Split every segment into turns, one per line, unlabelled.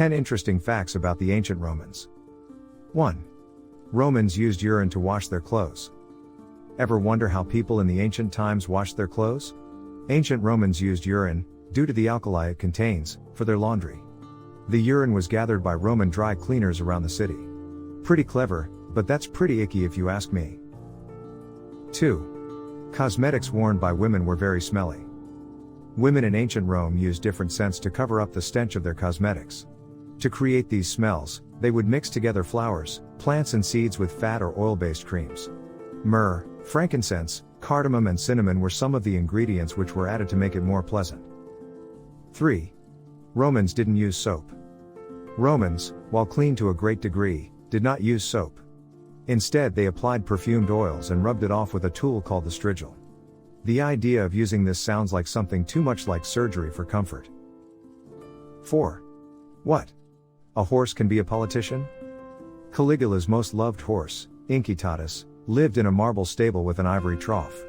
10 interesting facts about the ancient Romans. 1. Romans used urine to wash their clothes. Ever wonder how people in the ancient times washed their clothes? Ancient Romans used urine, due to the alkali it contains, for their laundry. The urine was gathered by Roman dry cleaners around the city. Pretty clever, but that's pretty icky if you ask me. 2. Cosmetics worn by women were very smelly. Women in ancient Rome used different scents to cover up the stench of their cosmetics. To create these smells, they would mix together flowers, plants and seeds with fat or oil-based creams. Myrrh, frankincense, cardamom and cinnamon were some of the ingredients which were added to make it more pleasant. 3. Romans didn't use soap. Romans, while clean to a great degree, did not use soap. Instead they applied perfumed oils and rubbed it off with a tool called the Stridgel. The idea of using this sounds like something too much like surgery for comfort. 4. What? A horse can be a politician? Caligula's most loved horse, Incitatus, lived in a marble stable with an ivory trough.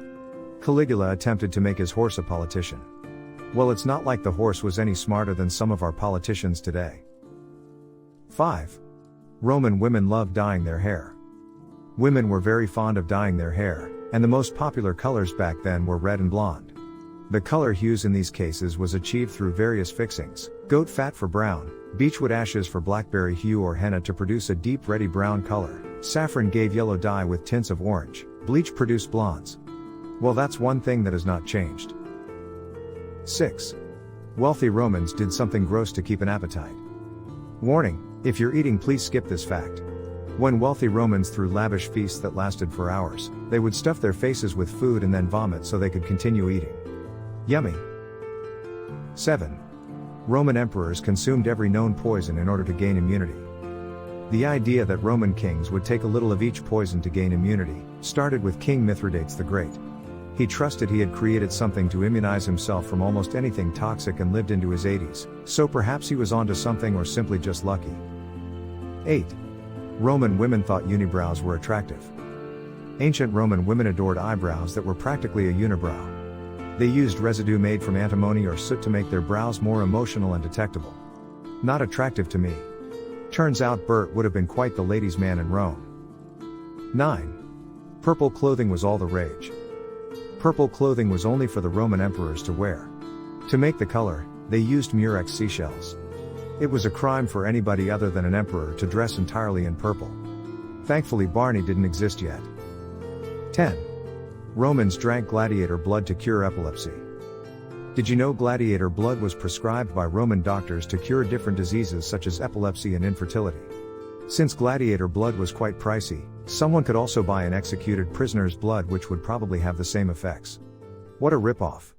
Caligula attempted to make his horse a politician. Well, it's not like the horse was any smarter than some of our politicians today. 5. Roman women loved dyeing their hair. Women were very fond of dyeing their hair, and the most popular colors back then were red and blonde. The color hues in these cases was achieved through various fixings: goat fat for brown, beechwood ashes for blackberry hue, or henna to produce a deep reddy brown color. Saffron gave yellow dye with tints of orange, bleach produced blondes. Well, that's one thing that has not changed. 6. Wealthy Romans did something gross to keep an appetite. Warning, if you're eating, please skip this fact. When wealthy Romans threw lavish feasts that lasted for hours, they would stuff their faces with food and then vomit so they could continue eating. Yummy. 7. Roman emperors consumed every known poison in order to gain immunity. The idea that Roman kings would take a little of each poison to gain immunity started with King Mithridates the Great. He trusted he had created something to immunize himself from almost anything toxic and lived into his 80s, so perhaps he was onto something or simply just lucky. 8. Roman women thought unibrows were attractive. Ancient Roman women adored eyebrows that were practically a unibrow. They used residue made from antimony or soot to make their brows more emotional and detectable. Not attractive to me. Turns out Bert would have been quite the ladies' man in Rome. 9. Purple clothing was all the rage. Purple clothing was only for the Roman emperors to wear. To make the color, they used murex seashells. It was a crime for anybody other than an emperor to dress entirely in purple. Thankfully Barney didn't exist yet. 10. Romans drank gladiator blood to cure epilepsy. Did you know gladiator blood was prescribed by Roman doctors to cure different diseases such as epilepsy and infertility? Since gladiator blood was quite pricey, someone could also buy an executed prisoner's blood, which would probably have the same effects. What a ripoff.